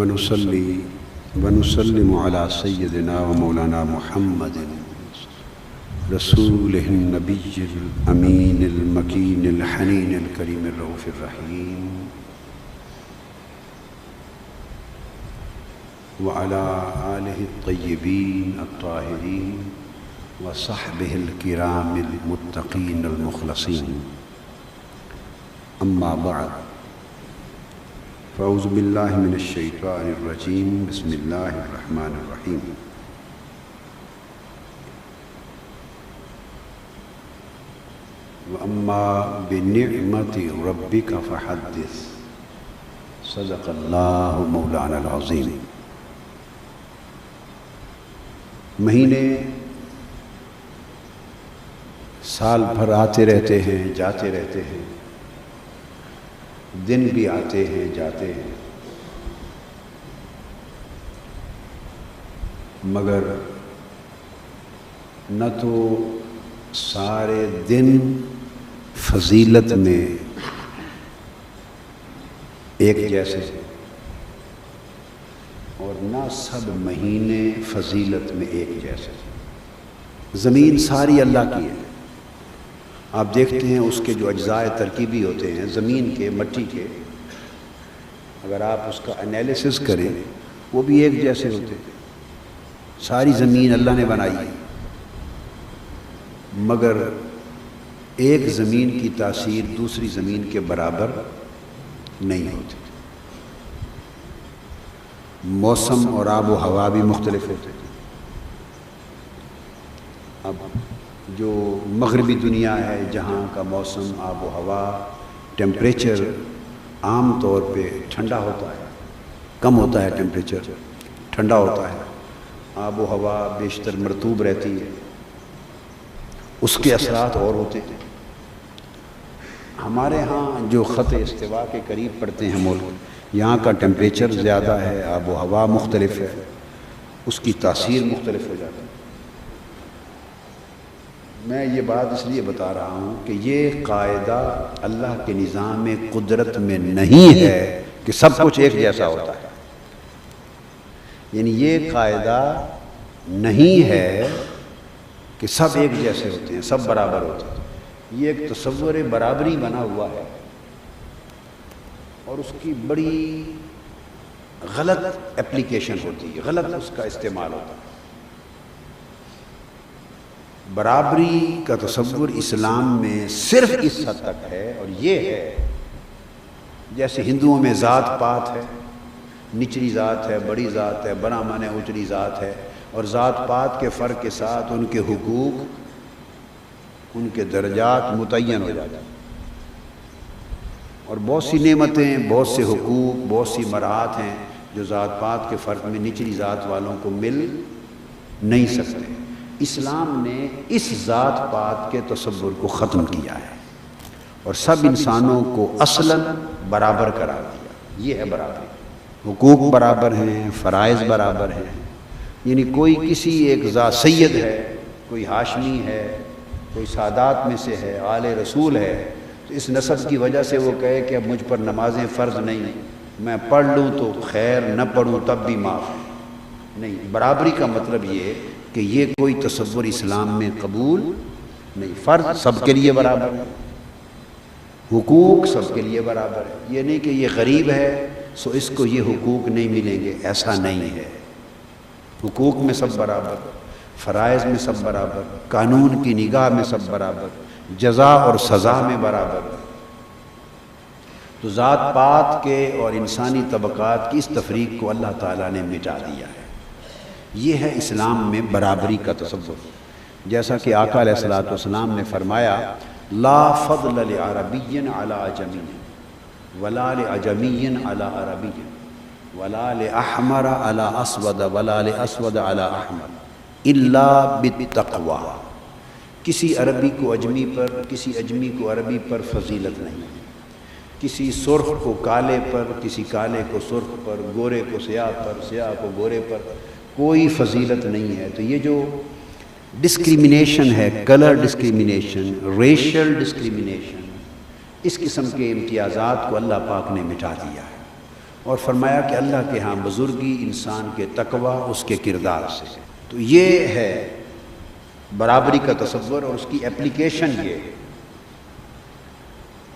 ونصلي ونسلم على سيدنا ومولانا محمد رسوله النبي الأمين المكين الحنين الكريم الرؤوف الرحيم وعلى آله الطيبين الطاهرين وصحبه الكرام المتقين المخلصين. أما بعد، فأعوذ بالله من الشيطان الرجيم. بسم الله الرحمن الرحيم. وأما بنعمة ربك فحدث. صدق الله مولانا العظيم. مہینے سال بھر آتے رہتے ہیں، جاتے رہتے ہیں، دن بھی آتے ہیں، جاتے ہیں، مگر نہ تو سارے دن فضیلت میں ایک جیسے اور نہ سب مہینے فضیلت میں ایک جیسے. زمین ساری اللہ کی ہے. آپ دیکھتے ہیں اس کے جو اجزاء ترکیبی ہوتے ہیں زمین کے، مٹی کے، اگر آپ اس کا انالیسس کریں وہ بھی ایک جیسے ہوتے ہیں. ساری زمین اللہ نے بنائی ہے، مگر ایک زمین کی تاثیر دوسری زمین کے برابر نہیں ہوتی. موسم اور آب و ہوا بھی مختلف ہوتے ہیں. اب جو مغربی دنیا ہے جہاں کا موسم، آب و ہوا، ٹیمپریچر عام طور پہ ٹھنڈا ہوتا ہے، کم ہوتا ہے، ٹیمپریچر ٹھنڈا ہوتا ہے، آب و ہوا بیشتر مرطوب رہتی ہے، اس کے اثرات اور ہوتے ہیں. ہمارے ہاں جو خط استوا کے قریب پڑتے ہیں ملک، یہاں کا ٹیمپریچر زیادہ ہے، آب و ہوا مختلف ہے، اس کی تاثیر مختلف ہو جاتی ہے. میں یہ بات اس لیے بتا رہا ہوں کہ یہ قاعدہ اللہ کے نظام قدرت میں نہیں ہے کہ سب کچھ ایک جیسا ہوتا ہے. یعنی یہ قاعدہ نہیں ہے کہ سب ایک جیسے ہوتے ہیں، سب برابر ہوتے ہیں. یہ ایک تصور برابری بنا ہوا ہے اور اس کی بڑی غلط اپلیکیشن ہوتی ہے، غلط اس کا استعمال ہوتا ہے. برابری کا تصور اسلام میں صرف اس حد تک ہے، اور یہ ہے جیسے ہندوؤں میں ذات پات ہے، نچلی ذات ہے، بڑی ذات ہے، برہمن ہے، اونچلی ذات ہے، اور ذات پات کے فرق کے ساتھ ان کے حقوق، ان کے درجات متعین ہو جاتے ہیں، اور بہت سی نعمتیں، بہت سے حقوق، بہت سی مراحت ہیں جو ذات پات کے فرق میں نچلی ذات والوں کو مل نہیں سکتے. اسلام نے اس ذات پات کے تصور کو ختم کیا ہے اور سب انسانوں کو اصلاً برابر قرار دیا. یہ ہے برابری. حقوق برابر ہیں، فرائض برابر ہیں. یعنی کوئی کسی ایک ذات سید ہے، کوئی ہاشمی ہے، کوئی سادات میں سے ہے، آل رسول ہے، تو اس نسب کی وجہ سے وہ کہے کہ اب مجھ پر نمازیں فرض نہیں، میں پڑھ لوں تو خیر، نہ پڑھوں تب بھی معاف نہیں. برابری کا مطلب یہ کہ یہ کوئی تصور اسلام میں قبول نہیں. فرض سب کے لیے برابر ہے، حقوق سب کے لیے برابر ہے. یہ نہیں کہ یہ غریب ہے سو اس کو یہ حقوق نہیں ملیں گے، ایسا نہیں ہے. حقوق میں سب برابر، فرائض میں سب برابر، قانون کی نگاہ میں سب برابر، جزا اور سزا میں برابر. تو ذات پات کے اور انسانی طبقات کی اس تفریق کو اللہ تعالیٰ نے مٹا دیا ہے. یہ ہے اسلام میں برابری کا تصور. جیسا کہ آقا علیہ الصلوۃ والسلام نے فرمایا، لا فضل لعربی علی عجمی ولا لعجمی علی عربی ولا لأحمر علی اسود ولا لأسود علی احمر الا بالتقوی. کسی عربی کو اجمی پر، کسی اجمی کو عربی پر فضیلت نہیں. کسی سرخ کو کالے پر، کسی کالے کو سرخ پر، گورے کو سیاہ پر، سیاہ کو گورے پر کوئی فضیلت نہیں ہے. تو یہ جو ڈسکریمنیشن ہے، کلر ڈسکریمنیشن، ریشل ڈسکریمنیشن، اس قسم کے امتیازات کو اللہ پاک نے مٹا دیا ہے. اور فرمایا کہ اللہ کے ہاں بزرگی انسان کے تقوی اس کے کردار سے۔ تو یہ ہے برابری کا تصور اور اس کی اپلیکیشن یہ ہے۔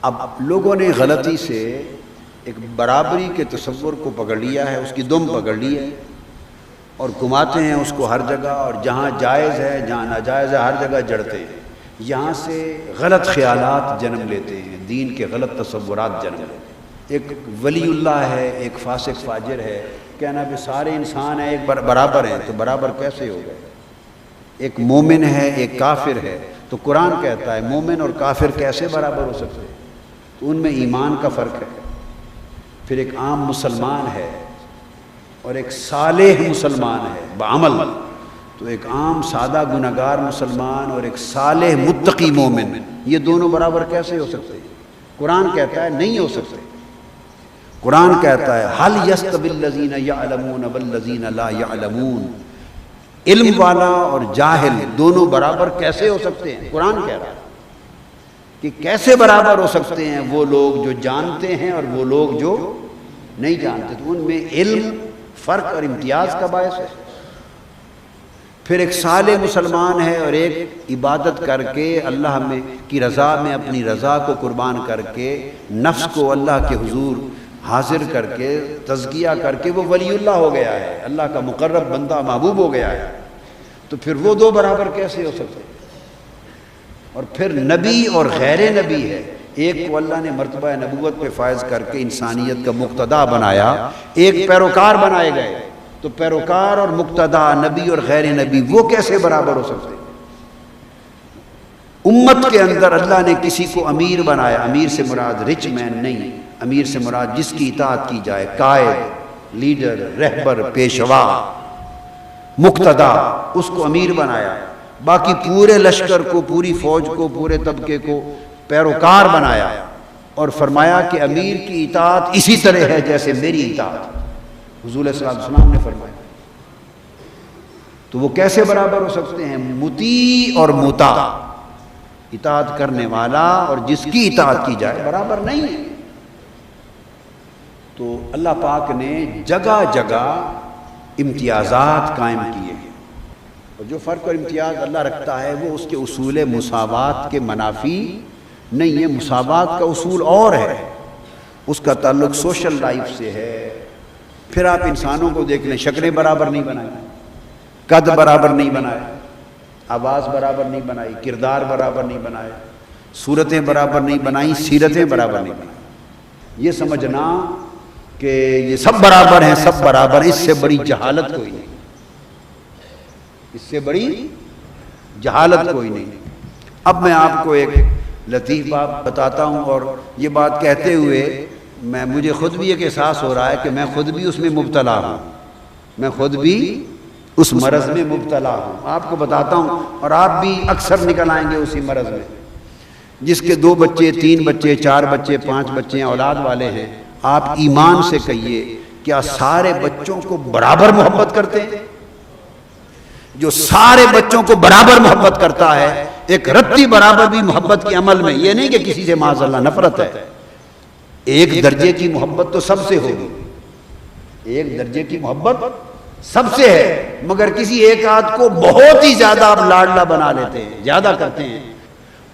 اب لوگوں نے غلطی سے ایک برابری کے تصور کو پکڑ لیا ہے، اس کی دم پکڑ لی ہے اور گھماتے ہیں اس کو ہر جگہ، اور جہاں جائز ہے جہاں ناجائز ہے ہر جگہ جڑتے ہیں۔ یہاں سے غلط خیالات جنم لیتے ہیں، دین کے غلط تصورات جنم لیتے ہیں۔ ایک ولی اللہ ہے، ایک فاسق فاجر ہے، کہنا کہ سارے انسان ہیں ایک برابر ہیں، تو برابر کیسے ہو گئے؟ ایک مومن ہے ایک کافر ہے، تو قرآن کہتا ہے مومن اور کافر کیسے برابر ہو سکتے ہیں؟ تو ان میں ایمان کا فرق ہے۔ پھر ایک عام مسلمان ہے اور ایک صالح مسلمان ہے بعمل، تو ایک عام سادہ گنہگار مسلمان اور ایک صالح متقی مومن، یہ دونوں برابر کیسے ہو سکتے ہیں؟ قرآن کہتا ہے نہیں ہو سکتے۔ قرآن کہتا ہے حل یستوی الذین یعلمون والذین لا یعلمون، علم والا اور جاہل دونوں برابر کیسے ہو سکتے ہیں؟ قرآن کہہ رہا ہے کہ کیسے برابر ہو سکتے ہیں وہ لوگ جو جانتے ہیں اور وہ لوگ جو نہیں جانتے، تو ان میں علم فرق اور امتیاز کا باعث ہے۔ پھر ایک صالح مسلمان ہے اور ایک عبادت کر کے اللہ میں کی رضا میں اپنی رضا کو قربان کر کے نفس کو اللہ کے حضور حاضر کر کے تزکیہ کر کے وہ ولی اللہ ہو گیا ہے، اللہ کا مقرب بندہ محبوب ہو گیا ہے، تو پھر وہ دو برابر کیسے ہو سکتے ہیں؟ اور پھر نبی اور غیر نبی ہے، ایک کو اللہ نے مرتبہ نبوت پہ فائز کر کے انسانیت کا مقتدا بنایا، ایک پیروکار بنائے گئے، تو پیروکار اور مقتدا نبی اور غیر نبی وہ کیسے برابر ہو سکتے ہیں؟ امت کے اندر اللہ نے کسی کو امیر بنایا، امیر سے مراد رچ مین نہیں، امیر سے مراد جس کی اطاعت کی جائے، قائد، لیڈر، رہبر، پیشوا، مقتدا، اس کو امیر بنایا۔ باقی پورے لشکر کو، پوری فوج کو، پورے طبقے کو پیروکار بنایا اور فرمایا کہ امیر کی اطاعت اسی طرح ہے جیسے میری اطاعت، حضور صلی اللہ علیہ وسلم نے فرمایا۔ تو وہ کیسے برابر ہو سکتے ہیں؟ مطیع اور مطاع، اطاعت کرنے والا اور جس کی اطاعت کی جائے برابر نہیں ہے۔ تو اللہ پاک نے جگہ جگہ امتیازات قائم کیے ہیں، اور جو فرق اور امتیاز اللہ رکھتا ہے وہ اس کے اصول مساوات کے منافی نہیں ہے۔ مساوات کا اصول اور ہے، اس کا تعلق سوشل لائف سے ہے۔ پھر آپ انسانوں کو دیکھ لیں، شکلیں برابر نہیں بنائیں، قد برابر نہیں بنائے، آواز برابر نہیں بنائی، کردار برابر نہیں بنائے، صورتیں برابر نہیں بنائیں، سیرتیں برابر نہیں بنائیں۔ یہ سمجھنا کہ یہ سب برابر ہیں، سب برابر، اس سے بڑی جہالت کوئی نہیں، اس سے بڑی جہالت کوئی نہیں۔ اب میں آپ کو ایک لطیف بات بتاتا ہوں، اور یہ بات کہتے ہوئے مجھے خود بھی ایک احساس ہو رہا ہے کہ میں خود بھی اس میں مبتلا ہوں، میں خود بھی اس مرض میں مبتلا ہوں۔ آپ کو بتاتا ہوں، اور آپ بھی اکثر نکل آئیں گے اسی مرض میں۔ جس کے 2 بچے، 3 بچے، 4 بچے، 5 بچے اولاد والے ہیں، آپ ایمان سے کہیے کیا سارے بچوں کو برابر محبت کرتے ہیں؟ جو سارے بچوں کو برابر محبت کرتا ہے، ایک رتی برابر بھی محبت کے عمل میں، یہ نہیں کہ کسی سے معاذ اللہ نفرت ہے، ایک درجے کی محبت تو سب سے ہوگی، ایک درجے کی محبت سب سے ہے، مگر کسی ایک آدھ کو بہت ہی زیادہ آپ لاڈلا بنا لیتے ہیں، زیادہ کرتے ہیں۔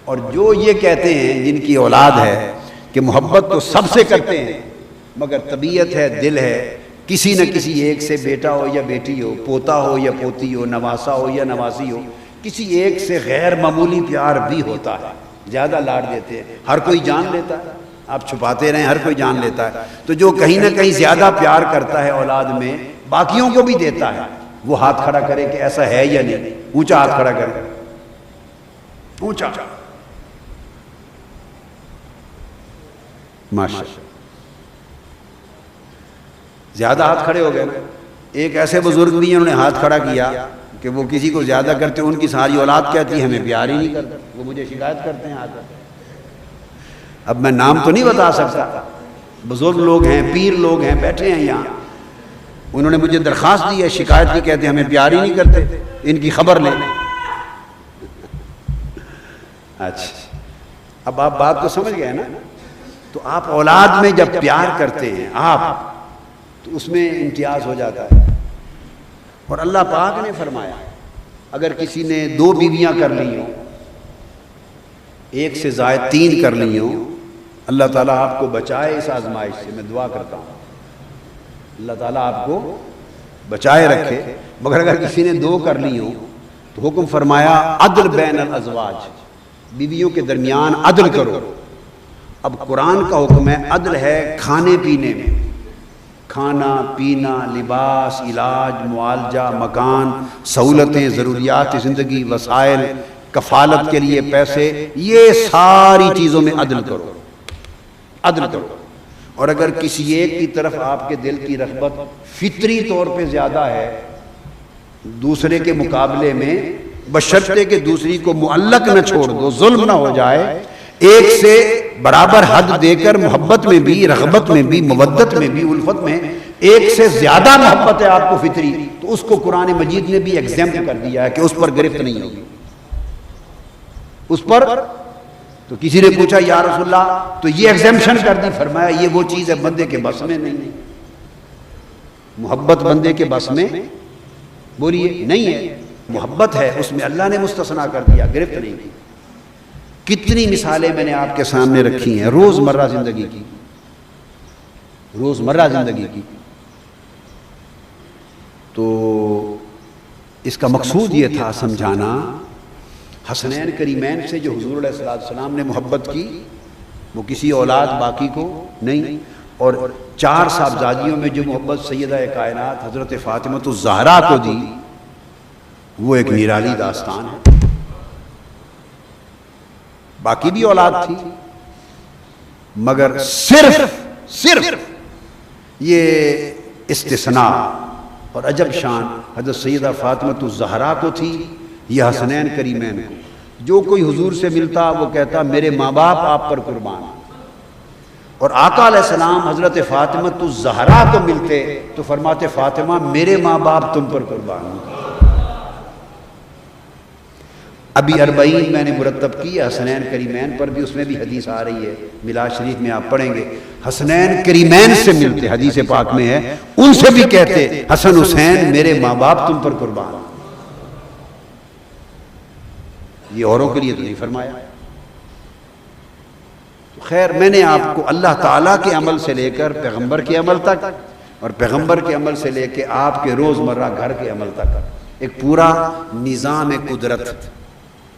اور جو یہ کہتے ہیں جن کی اولاد ہے کہ محبت تو سب سے کرتے ہیں، مگر طبیعت ہے، دل ہے، کسی نہ کسی ایک سے بیٹا ہو یا بیٹی ہو، پوتا ہو یا پوتی ہو، نواسا ہو یا نواسی ہو، کسی ایک سے غیر معمولی پیار بھی ہوتا ہے، زیادہ لاڈ دیتے ہیں۔ ہر کوئی جان لیتا ہے، آپ چھپاتے رہیں، ہر کوئی جان لیتا ہے۔ تو جو کہیں نہ کہیں زیادہ پیار کرتا ہے اولاد میں، باقیوں کو بھی دیتا ہے۔ وہ ہاتھ کھڑا کرے کہ ایسا ہے یا نہیں، اونچا ہاتھ کھڑا کرے، اونچا، ماشاءاللہ، زیادہ ہاتھ کھڑے ہو گئے نا۔ ایک ایسے بزرگ بھی ہیں، انہوں نے ہاتھ کھڑا کیا کہ وہ کسی کو زیادہ کرتے، ان کی ساری اولاد کہتی ہے ہمیں پیار ہی نہیں کرتا، وہ مجھے شکایت کرتے ہیں ہاتھ۔ اب میں نام تو نہیں بتا سکتا، بزرگ لوگ ہیں، پیر لوگ ہیں، بیٹھے ہیں یہاں، انہوں نے مجھے درخواست دی ہے شکایت کی، کہتے ہیں ہمیں پیار ہی نہیں کرتے، ان کی خبر لیں۔ اچھا، اب آپ بات کو سمجھ گئے نا؟ تو آپ اولاد میں جب پیار کرتے ہیں، آپ تو اس میں امتیاز ہو جاتا ہے۔ اور اللہ پاک نے فرمایا اگر کسی نے 2 بیویاں کر لی ہوں، 1 سے زائد 3 کر لی ہوں، اللہ تعالیٰ آپ کو بچائے اس آزمائش سے، میں دعا کرتا ہوں اللہ تعالیٰ آپ کو بچائے رکھے، مگر اگر کسی نے 2 کر لی ہوں تو حکم فرمایا عدل بین الازواج، بیویوں کے درمیان عدل کرو۔ اب قرآن کا حکم ہے، عدل ہے کھانے پینے میں، کھانا پینا، لباس، علاج، معالجہ، مکان، سہولتیں، ضروریات زندگی، وسائل، کفالت کے لیے پیسے، یہ ساری چیزوں میں عدل کرو، عدل کرو۔ اور اگر کسی ایک کی طرف آپ کے دل کی رغبت فطری طور پہ زیادہ ہے دوسرے کے مقابلے میں، بشرطے کہ دوسری کو معلق نہ چھوڑ دو، ظلم نہ ہو جائے، ایک سے برابر حد دے کر محبت میں بھی، رغبت میں بھی، مودت میں بھی، الفت میں ایک سے زیادہ محبت ہے آپ کو فطری، تو اس کو قرآن مجید نے بھی ایگزیمپٹ کر دیا ہے کہ اس پر گرفت نہیں ہوگی، اس پر۔ تو کسی نے پوچھا یا رسول اللہ تو یہ ایگزیمپشن کر دی، فرمایا یہ وہ چیز ہے بندے کے بس میں نہیں ہے، محبت بندے کے بس میں بولیے نہیں ہے، محبت ہے اس میں اللہ نے مستثنا کر دیا، گرفت نہیں کی۔ کتنی مثالیں میں نے آپ کے سامنے رکھی ہیں روزمرہ زندگی کی، روزمرہ زندگی کی۔ تو اس کا مقصود یہ تھا سمجھانا، حسنین کریمین سے جو حضور علیہ السلام نے محبت کی وہ کسی اولاد باقی کو نہیں، اور 4 صاحبزادیوں میں جو محبت سیدہ کائنات حضرت فاطمہ الزہرا کو دی وہ ایک نرالی داستان ہے۔ باقی بھی اولاد تھی مگر صرف یہ استثناء اور عجب شان حضرت سیدہ فاطمہ الزہرا کو تھی، یہ حسنین کریمین کو۔ جو کوئی حضور سے ملتا وہ کہتا میرے ماں باپ آپ پر قربان، اور آقا علیہ السلام حضرت فاطمہ الزہرا کو ملتے تو فرماتے فاطمہ میرے ماں باپ تم پر قربان ہوں۔ ابھی 40 میں نے مرتب کی حسنین کریمین پر بھی، اس میں بھی حدیث آ رہی ہے، میلاد شریف میں آپ پڑھیں گے، حسنین کریمین سے ملتے، حدیث پاک میں ہے، ان سے بھی کہتے حسن حسین میرے ماں باپ تم پر قربان۔ یہ اوروں کے لیے تو نہیں فرمایا۔ خیر میں نے آپ کو اللہ تعالیٰ کے عمل سے لے کر پیغمبر کے عمل تک، اور پیغمبر کے عمل سے لے کے آپ کے روزمرہ گھر کے عمل تک ایک پورا نظام قدرت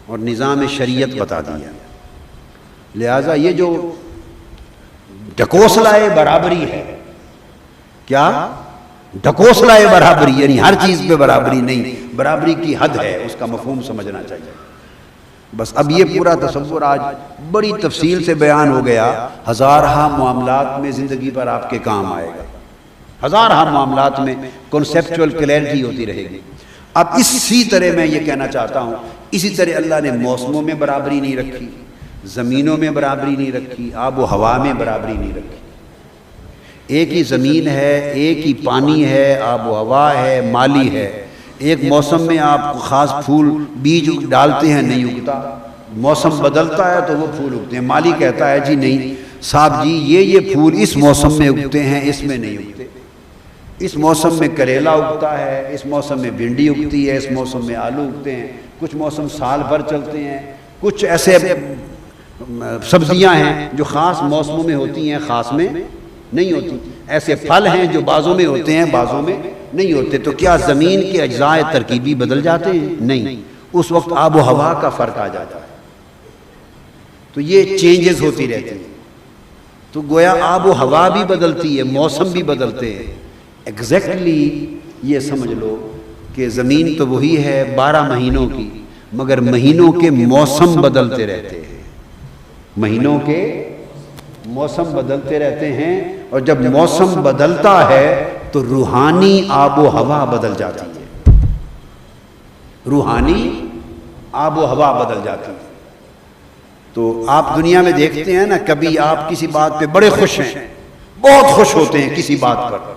اور نظام شریعت بتا دیا۔ لہٰذا یہ جو ڈھکوسلائے برابری ہے، کیا ڈھکوسلائے برابری، یعنی ہر چیز پہ برابری نہیں، برابری کی حد ہے، اس کا مفہوم سمجھنا چاہیے۔ بس اب یہ پورا تصور آج بڑی تفصیل سے بیان ہو گیا، ہزارہا معاملات میں زندگی پر آپ کے کام آئے گا، ہزارہا معاملات میں کنسیپچول کلیئرٹی ہوتی رہے گی۔ اب اسی طرح میں یہ کہنا چاہتا ہوں، اسی طرح اللہ نے موسموں میں برابری نہیں رکھی، زمینوں میں برابری نہیں رکھی، آب و ہوا میں برابری نہیں رکھی۔ ایک ہی زمین ہے، ایک ہی پانی ہے، آب و ہوا ہے، مالی ہے۔ ایک موسم میں آپ خاص پھول بیج ڈالتے ہیں نہیں اگتا، موسم بدلتا ہے تو وہ پھول اگتے ہیں۔ مالی کہتا ہے جی نہیں صاحب جی یہ پھول اس موسم میں اگتے ہیں، اس میں نہیں اگتے، اس موسم میں کریلا اگتا ہے، اس موسم میں بھنڈی اگتی ہے، اس موسم میں آلو اگتے ہیں، کچھ موسم سال بھر چلتے ہیں، کچھ ایسے سبزیاں ہیں جو خاص موسموں میں ہوتی ہیں، خاص میں نہیں ہوتی، ایسے پھل ہیں جو بعضوں میں ہوتے ہیں بعضوں میں نہیں ہوتے۔ تو کیا زمین کے اجزاء ترکیبی بدل جاتے ہیں؟ نہیں، اس وقت آب و ہوا کا فرق آ جاتا ہے، تو یہ چینجز ہوتی رہتی ہیں۔ تو گویا آب و ہوا بھی بدلتی ہے، موسم بھی بدلتے ہیں۔ ایگزیکٹلی یہ سمجھ لو کہ زمین تو وہی ہے 12 مہینوں کی، مگر مہینوں کے موسم بدلتے رہتے ہیں، مہینوں کے موسم بدلتے رہتے ہیں، اور جب موسم بدلتا ہے تو روحانی آب و ہوا بدل جاتی ہے، روحانی آب و ہوا بدل جاتی ہے۔ تو آپ دنیا میں دیکھتے ہیں نا، کبھی آپ کسی بات پہ بڑے خوش ہیں، بہت خوش ہوتے ہیں کسی بات پر،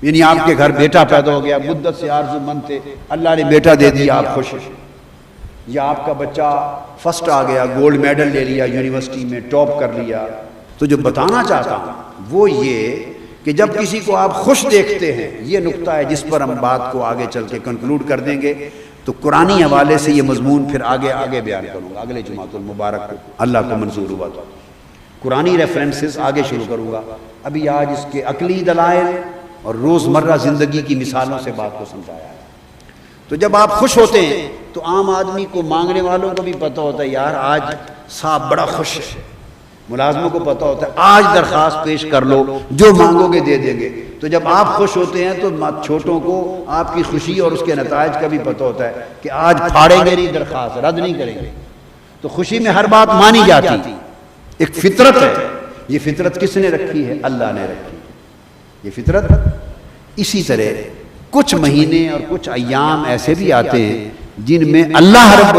یعنی آپ کے گھر بیٹا پیدا ہو گیا، مدت سے آرزو مند تھے، اللہ نے بیٹا دے دیا، آپ خوش ہیں، یا آپ کا بچہ فرسٹ آ گیا، گولڈ میڈل لے لیا یونیورسٹی میں، ٹاپ کر لیا۔ تو جو بتانا چاہتا ہوں وہ یہ کہ جب کسی کو آپ خوش دیکھتے ہیں، یہ نقطہ ہے جس پر ہم بات کو آگے چل کے کنکلوڈ کر دیں گے، تو قرآنی حوالے سے یہ مضمون پھر آگے بیان کروں گا اگلے جمعۃ المبارک کو، اللہ کو منظور ہوا تو قرآنی ریفرنسز آگے شروع کروں گا۔ ابھی آج اس کے عقلی دلائل اور روزمرہ زندگی کی مثالوں سے بات کو سمجھایا ہے۔ تو جب آپ خوش ہوتے ہیں تو عام آدمی کو، مانگنے والوں کو بھی پتہ ہوتا ہے یار آج صاحب بڑا خوش ہے، ملازموں کو پتہ ہوتا ہے آج درخواست پیش کر لو، جو مانگو گے دے دیں گے۔ تو جب آپ خوش ہوتے ہیں تو چھوٹوں کو آپ کی خوشی اور اس کے نتائج کا بھی پتہ ہوتا ہے کہ آج پھاڑیں گے نہیں درخواست، رد نہیں کریں گے۔ تو خوشی میں ہر بات مانی جاتی، ایک فطرت ہے۔ یہ فطرت کس نے رکھی ہے؟ اللہ نے رکھی ہے یہ فطرت۔ اسی طرح کچھ مہینے اور کچھ ایام ایسے بھی آتے ہیں جن میں اللہ رب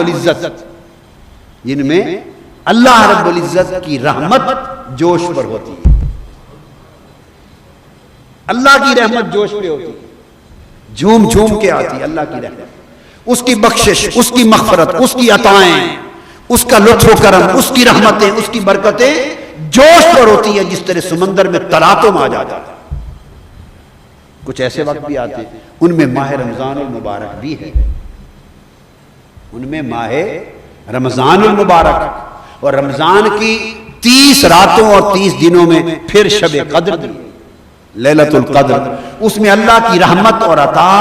العزت کی رحمت جوش پر ہوتی ہے۔ اللہ کی رحمت جوش پہ ہوتی ہے، جھوم جھوم کے آتی ہے اللہ کی رحمت، اس کی بخشش، اس کی مغفرت، اس کی عطائیں، اس کا لطف و کرم، اس کی رحمتیں، اس کی برکتیں جوش پر ہوتی ہے، جس طرح سمندر میں تلاطم آ جاتا ہے۔ کچھ ایسے وقت بھی آتے ہیں، ان میں ماہ رمضان المبارک بھی ہے، ان میں ماہ رمضان المبارک اور رمضان کی 30 راتوں اور 30 دنوں میں پھر شب قدر دی، لیلۃ القدر، اس میں اللہ کی رحمت اور عطا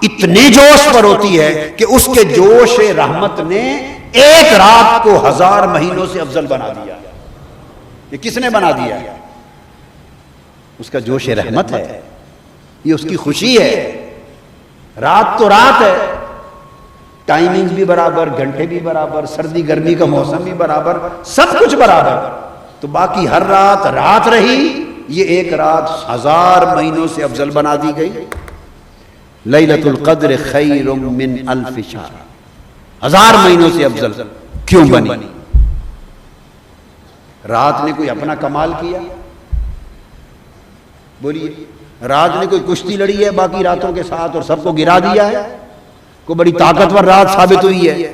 اتنے جوش پر ہوتی ہے کہ اس کے جوش رحمت نے ایک رات کو 1000 مہینوں سے افضل بنا دیا۔ یہ کس نے بنا دیا؟ اس کا جوش رحمت ہے، یہ اس کی خوشی ہے۔ رات تو رات ہے، ٹائمنگ بھی برابر، گھنٹے بھی برابر، سردی گرمی کا موسم بھی برابر، سب کچھ برابر، تو باقی ہر رات رات رہی، یہ ایک رات 1000 مہینوں سے افضل بنا دی گئی۔ لیلۃ القدر خیر من الف شہر، 1000 مہینوں سے افضل کیوں بنی؟ رات نے کوئی اپنا کمال کیا؟ بولیے، رات نے کوئی کشتی لڑی ہے باقی راتوں کے ساتھ اور سب کو گرا دیا ہے؟ کوئی بڑی طاقتور رات ثابت ہوئی ہے؟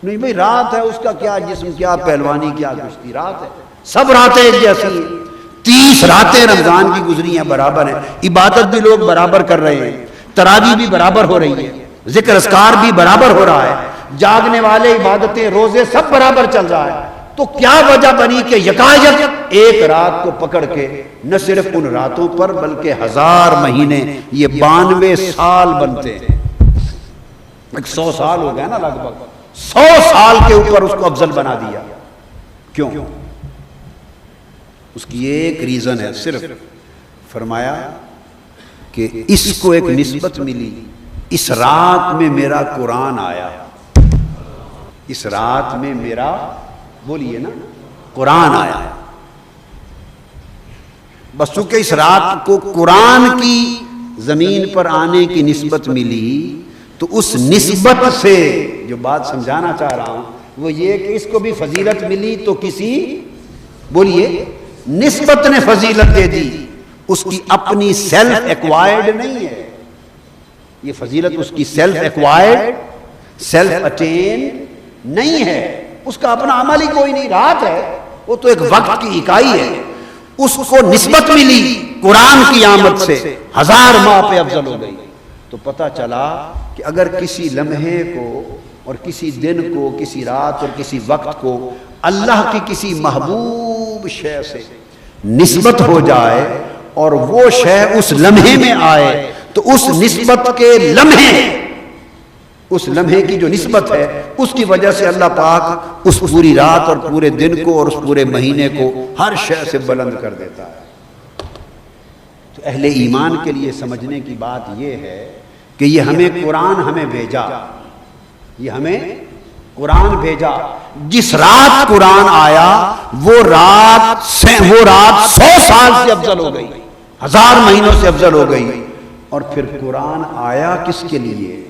نہیں بھائی، رات ہے، اس کا کیا جسم، کیا پہلوانی، کیا کشتی، رات ہے، سب راتیں ایک جیسی ہیں۔ 30 راتیں رمضان کی گزری ہیں، برابر ہیں، عبادت بھی لوگ برابر کر رہے ہیں، تراویح بھی برابر ہو رہی ہے، ذکر اذکار بھی برابر ہو رہا ہے، جاگنے والے، عبادتیں، روزے سب برابر چل رہا ہے۔ تو کیا وجہ بنی کہ یکایک ایک رات کو پکڑ کے نہ صرف ان راتوں پر بلکہ 1000 مہینے، یہ 92 سال بنتے ہیں، 100 سال ہو گئے نا، لگ بھگ 100 سال کے اوپر اس کو افضل بنا دیا۔ کیوں؟ اس کی ایک ریزن ہے، صرف فرمایا کہ اس کو ایک نسبت ملی، اس رات میں میرا قرآن آیا، اس رات میں میرا، بولیے نا، قرآن آیا۔ بس چونکہ اس رات کو قرآن کی زمین پر آنے کی نسبت ملی، تو اس نسبت سے جو بات سمجھانا چاہ رہا ہوں وہ یہ کہ اس کو بھی فضیلت ملی تو کسی، بولیے، نسبت نے فضیلت دے دی، اس کی اپنی سیلف ایکوائرڈ نہیں ہے یہ فضیلت، اس کی سیلف ایکوائرڈ، سیلف اٹین نہیں ہے، اس کا اپنا عمل ہی کوئی نہیں، رات ہے، وہ تو ایک وقت کی اکائی ہے، اس کو نسبت ملی قرآن کی آمد سے، 1000 ماہ پہ افضل ہو گئی۔ تو پتہ چلا کہ اگر کسی لمحے کو اور کسی دن کو، کسی رات اور کسی وقت کو اللہ کی کسی محبوب شے سے نسبت ہو جائے اور وہ شے اس لمحے میں آئے، تو اس نسبت کے لمحے، اس لمحے کی جو نسبت ہے، اس کی وجہ سے اللہ پاک اس پوری رات اور پورے دن کو اور اس پورے مہینے کو ہر شے سے بلند کر دیتا ہے۔ تو اہل ایمان کے لیے سمجھنے کی بات یہ ہے کہ یہ ہمیں قرآن ہمیں بھیجا، یہ ہمیں قرآن بھیجا، جس رات قرآن آیا وہ رات 100 سال سے افضل ہو گئی، 1000 مہینوں سے افضل ہو گئی۔ اور پھر قرآن آیا کس کے لیے؟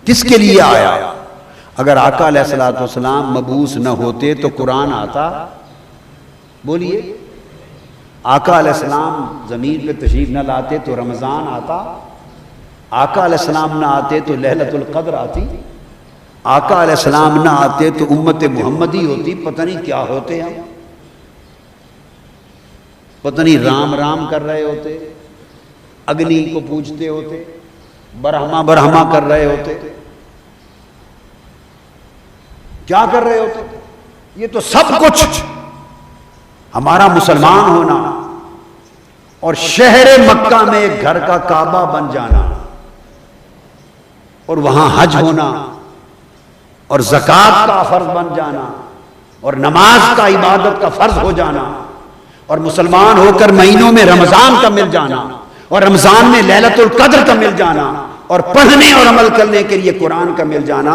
کس کے لیے آیا؟ اگر آقا علیہ الصلوۃ والسلام مبعوث نہ ہوتے تو قرآن آتا؟ بولیے، آقا علیہ السلام زمین پہ تشریف نہ لاتے تو رمضان آتا؟ آقا علیہ السلام نہ آتے تو لیلۃ القدر آتی؟ آقا علیہ السلام نہ آتے تو امت محمدی ہوتی؟ پتہ نہیں کیا ہوتے ہم۔ پتہ نہیں رام رام کر رہے ہوتے، اگنی کو پوجتے ہوتے، برہما برہما کر رہے ہوتے، کیا کر رہے ہوتے؟ یہ تو سب کچھ ہمارا مسلمان ہونا اور شہر مکہ میں ایک گھر کا کعبہ بن جانا اور وہاں حج ہونا اور زکوٰۃ کا فرض بن جانا اور نماز کا عبادت کا فرض ہو جانا اور مسلمان ہو کر مہینوں میں رمضان کا مل جانا اور رمضان میں لیلۃ القدر کا مل جانا اور پڑھنے اور عمل کرنے کے لیے قرآن کا مل جانا،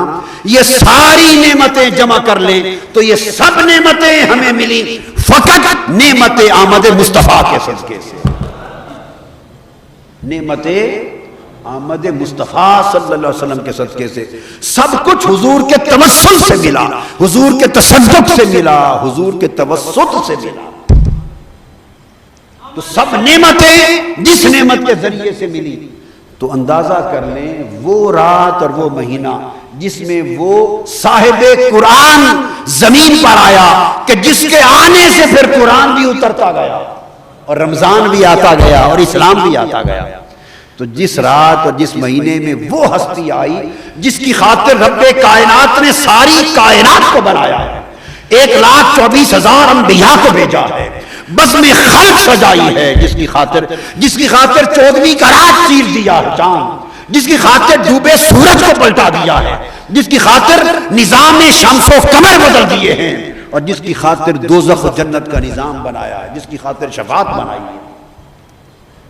یہ ساری نعمتیں جمع کر لیں تو یہ سب نعمتیں ہمیں ملی فقط نعمت آمد مصطفیٰ کے صدقے سے، نعمت آمد مصطفیٰ صلی اللہ علیہ وسلم کے صدقے سے۔ سب کچھ حضور کے توسل سے ملا، حضور کے تصدق سے ملا، حضور کے توسط سے ملا۔ تو سب نعمتیں جس نعمت کے ذریعے سے ملی، تو اندازہ کر لیں وہ رات اور وہ مہینہ جس میں وہ صاحب قرآن زمین پر آیا کہ جس کے آنے سے پھر قرآن بھی اترتا گیا اور رمضان بھی آتا گیا اور اسلام بھی آتا گیا۔ تو جس رات اور جس مہینے میں وہ ہستی آئی جس کی خاطر رب کائنات نے ساری کائنات کو بنایا ہے، 1,24,000 انبیاء کو بھیجا ہے، بزم خلق سجائی ہے، جس کی خاطر 14ویں کا رات چیر دیا ہے چاند، جس کی خاطر ڈوبے سورج کو پلٹا دیا ہے، جس کی خاطر نظام شمس و قمر بدل دیے ہیں، اور جس کی خاطر دوزخ و جنت کا نظام بنایا ہے، جس کی خاطر شفاعت بنائی ہے،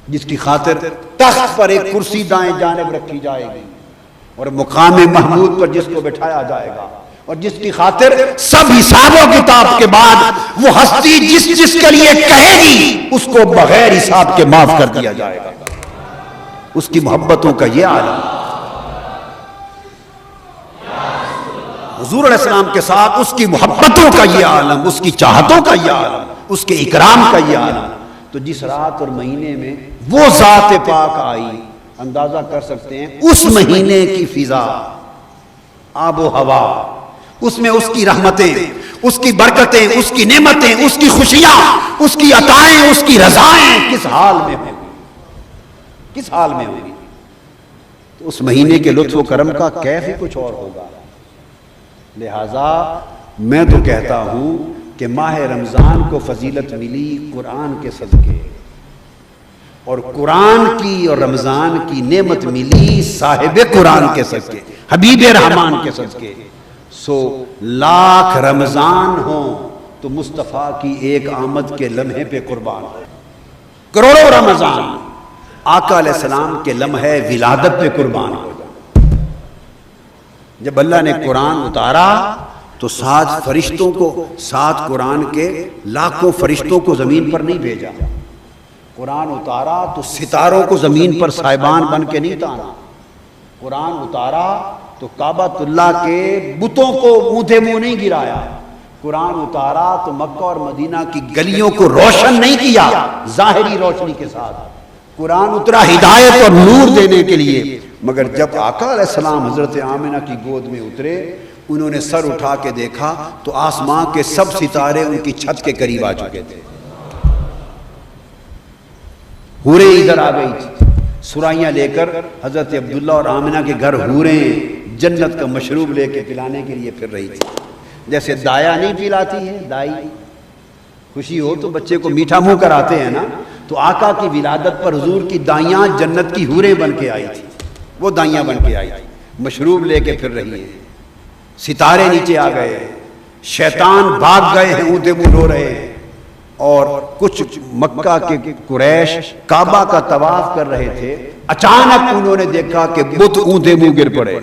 جس کی خاطر تخت پر ایک کرسی دائیں جانب رکھی جائے گی اور مقام محمود پر جس کو بٹھایا جائے گا، اور جس کی خاطر سب حساب و کتاب کے بعد وہ ہستی جس کے لیے کہے گی اس کو بغیر حساب کے معاف کر دیا جائے گا۔ اس کی محبتوں کا یہ عالم، حضور علیہ السلام کے ساتھ اس کی محبتوں کا یہ عالم، اس کی چاہتوں کا یہ عالم، اس کے اکرام کا یہ عالم۔ تو جس رات اور مہینے میں وہ ذات پاک آئی، اندازہ کر سکتے ہیں اس مہینے کی فضا، آب و ہوا، اس میں اس کی رحمتیں، اس کی برکتیں، اس کی نعمتیں، اس کی خوشیاں، اس کی عطائیں، اس کی رضائیں کس حال میں ہوں گی، کس حال میں ہوں گی۔ تو اس مہینے کے لطف و کرم کا کیف ہی کچھ اور ہوگا۔ لہذا میں تو کہتا ہوں کہ ماہ رمضان کو فضیلت ملی قرآن کے صدقے، اور قرآن کی اور رمضان کی نعمت ملی صاحب قرآن کے صدقے، حبیب رحمان کے صدقے۔ سو لاکھ رمضان ہوں تو مصطفیٰ کی ایک آمد کے لمحے پہ قربان ہو، کروڑوں رمضان آقا علیہ السلام کے لمحے ولادت پہ قربان ہو جائے۔ جب اللہ نے قرآن اتارا تو 7 فرشتوں کو، 7 قرآن کے لاکھوں فرشتوں کو زمین پر نہیں بھیجا، قرآن اتارا تو ستاروں کو زمین پر صاحبان بن کے نہیں تانا، قرآن اتارا تو کعبۃ اللہ کے بتوں کو اونھے منہ نہیں گرایا، قرآن اتارا تو مکہ اور مدینہ کی گلیوں کو روشن نہیں کیا ظاہری روشنی کے ساتھ، قرآن اترا ہدایت اور نور دینے کے لیے۔ مگر جب آقا علیہ السلام حضرت آمنہ کی گود میں اترے، انہوں نے سر اٹھا کے دیکھا تو آسمان کے سب ستارے ان کی چھت کے قریب آ چکے تھے، حوریں ادھر آ گئی تھی سرائیاں لے کر، حضرت عبداللہ اور آمنہ کے گھر حوریں جنت کا مشروب لے کے پلانے کے لیے پھر رہی تھی۔ جیسے دایا نہیں پلاتی ہے، دائی خوشی ہو تو بچے کو میٹھا منہ کراتے ہیں نا، تو آقا کی ولادت پر حضور کی دائیاں جنت کی حوریں بن کے آئی تھی، وہ دائیاں بن کے آئی تھی، مشروب لے کے پھر رہی ہیں، ستارے نیچے آ گئے ہیں، شیطان بھاگ گئے ہیں، اونھے منہ رو رہے ہیں، اور کچھ مکہ کے قریش کعبہ کا طواف کر رہے تھے، اچانک انہوں نے دیکھا کہ بت اونھے منہ گر پڑے،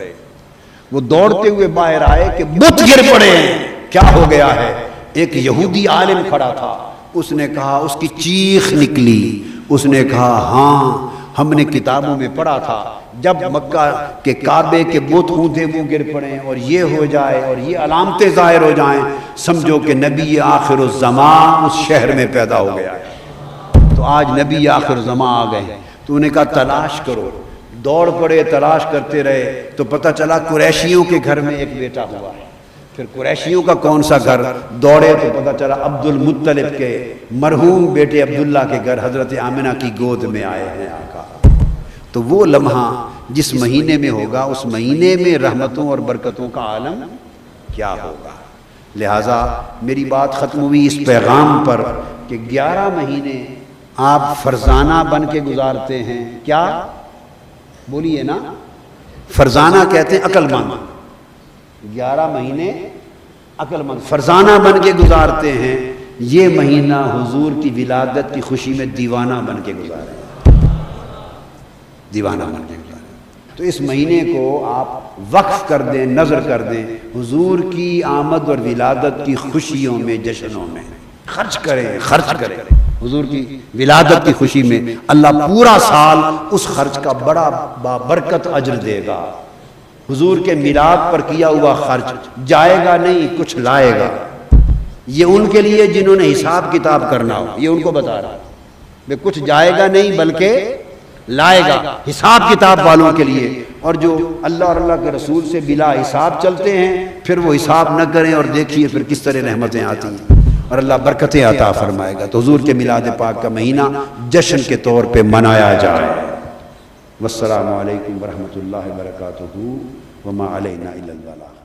وہ دوڑتے ہوئے باہر آئے کہ بت گر پڑے ہیں، کیا ہو گیا ہے؟ ایک یہودی عالم کھڑا تھا، اس نے کہا، اس کی چیخ نکلی، اس نے کہا ہاں ہم نے کتابوں میں پڑھا تھا جب مکہ کے کعبے کے بت اونھے منہ گر پڑیں اور یہ ہو جائے اور یہ علامتیں ظاہر ہو جائیں، سمجھو کہ نبی آخر الزمان اس شہر میں پیدا ہو گیا ہے۔ تو آج نبی آخر الزمان آ گئے، تو انہیں کہا تلاش کرو، دوڑ پڑے، تلاش کرتے رہے تو پتہ چلا قریشیوں کے گھر میں ایک بیٹا ہوا ہے، پھر قریشیوں کا کون سا گھر دوڑے تو پتہ چلا عبد المطلب کے مرحوم بیٹے عبداللہ کے گھر حضرت آمنہ کی گود میں آئے ہیں آقا۔ تو وہ لمحہ جس مہینے میں ہوگا اس مہینے میں رحمتوں اور برکتوں کا عالم کیا ہوگا۔ لہٰذا میری بات ختم ہوئی اس پیغام پر کہ 11 مہینے آپ فرزانہ بن کے گزارتے ہیں، کیا بولیے نا، فرزانہ کہتے ہیں عقل مند، 11 مہینے عقل مند فرزانہ بن کے گزارتے ہیں، یہ مہینہ حضور کی ولادت کی خوشی میں دیوانہ بن کے گزارے، دیوانہ بن کے گزارے۔ تو اس مہینے کو آپ وقف کر دیں، نظر کر دیں حضور کی آمد اور ولادت کی خوشیوں میں، جشنوں میں خرچ کریں، خرچ کریں حضور کی ولادت کی خوشی میں۔ اللہ پورا سال اس خرچ کا بڑا بابرکت اجر دے گا۔ حضور کے میلاد پر کیا ہوا خرچ جائے گا نہیں، کچھ لائے گا۔ یہ ان کے لیے جنہوں نے حساب کتاب کرنا ہو، یہ ان کو بتا رہا ہے، کچھ جائے گا نہیں بلکہ لائے گا حساب کتاب والوں کے لیے۔ اور جو اللہ اور اللہ کے رسول سے بلا حساب چلتے ہیں پھر وہ حساب نہ کریں، اور دیکھیے پھر کس طرح رحمتیں آتی ہیں اور اللہ برکتیں عطا فرمائے گا۔ تو حضور کے میلاد پاک کا مہینہ جشن کے طور پہ منایا جائے۔ والسلام علیکم ورحمۃ اللہ وبرکاتہ، وما علینا الا البلاغ۔